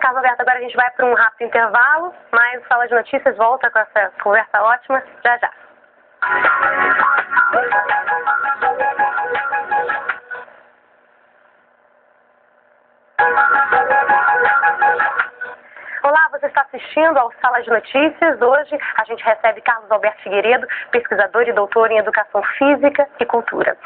Carlos Alberto, agora a gente vai para um rápido intervalo, mas o Sala de Notícias volta com essa conversa ótima já já. Olá, você está assistindo ao Sala de Notícias. Hoje a gente recebe Carlos Alberto Figueiredo, pesquisador e doutor em Educação Física e Cultura.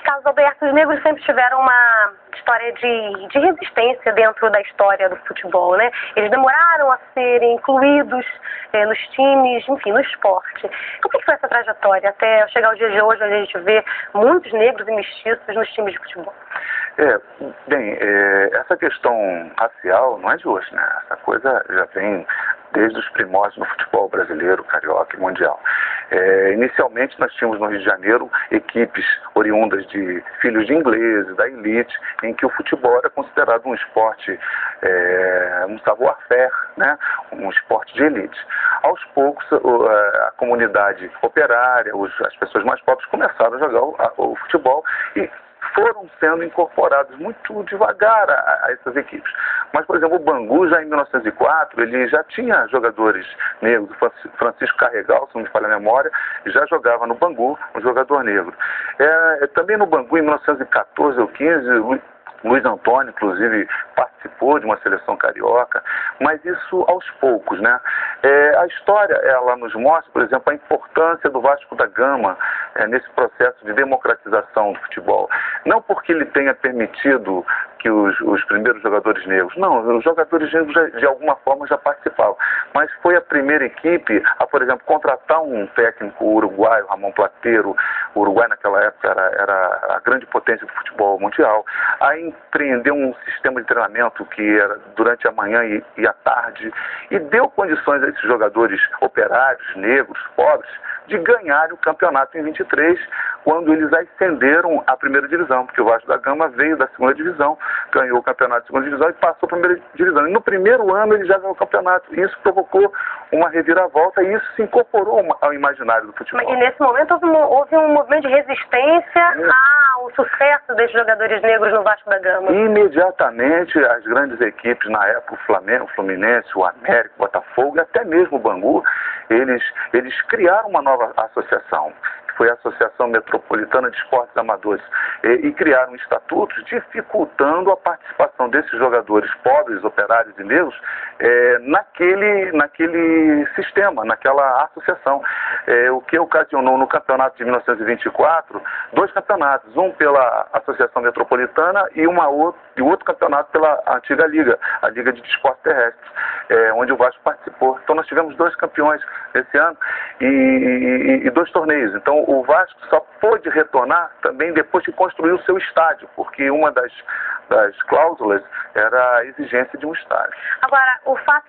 Carlos Alberto, os negros sempre tiveram uma história de resistência dentro da história do futebol, né? Eles demoraram a serem incluídos nos times, enfim, no esporte. Como é que foi essa trajetória até chegar ao dia de hoje, onde a gente vê muitos negros e mestiços nos times de futebol? Essa questão racial não é de hoje, né? Essa coisa já vem desde os primórdios no futebol brasileiro, carioca e mundial. Inicialmente nós tínhamos no Rio de Janeiro equipes oriundas de filhos de ingleses, da elite, em que o futebol era considerado um esporte, um savoir-faire, né? Um esporte de elite. Aos poucos a comunidade operária, as pessoas mais pobres começaram a jogar o futebol e foram sendo incorporados muito devagar a essas equipes. Mas, por exemplo, o Bangu, já em 1904, ele já tinha jogadores negros. Francisco Carregal, se não me falha a memória, já jogava no Bangu, um jogador negro. Também no Bangu, em 1914 ou 15, Luiz Antônio, inclusive, participou de uma seleção carioca, mas isso aos poucos, né? A história, ela nos mostra, por exemplo, a importância do Vasco da Gama nesse processo de democratização do futebol. Não porque ele tenha permitido que os primeiros jogadores negros, não, os jogadores negros de alguma forma já participavam, mas foi a primeira equipe a, por exemplo, contratar um técnico uruguaio, Ramon Plateiro. O Uruguai naquela época era a grande potência do futebol mundial, a empreender um sistema de treinamento que era durante a manhã e a tarde, e deu condições a esses jogadores operários, negros, pobres, de ganhar o campeonato em 23, quando eles ascenderam à primeira divisão, porque o Vasco da Gama veio da segunda divisão, ganhou o campeonato da segunda divisão e passou para a primeira divisão. E no primeiro ano ele já ganhou o campeonato. Isso provocou uma reviravolta e isso se incorporou ao imaginário do futebol. E nesse momento houve um movimento de resistência ao sucesso desses jogadores negros no Vasco da Gama. Imediatamente as grandes equipes na época, o Flamengo, o Fluminense, o América, o Botafogo e até mesmo o Bangu, eles criaram uma nova associação, que foi a Associação Metropolitana de Esportes Amadores, e criaram estatutos dificultando a participação desses jogadores pobres, operários e negros naquele sistema, naquela associação. O que ocasionou no campeonato de 1924, 2 campeonatos, um pela Associação Metropolitana e outro campeonato pela antiga Liga, a Liga de Esportes Terrestres, onde o Vasco participou. Então nós tivemos 2 campeões esse ano e 2 torneios. Então o Vasco só pôde retornar também depois que construiu o seu estádio, porque uma das cláusulas era a exigência de um estádio. Agora, o fato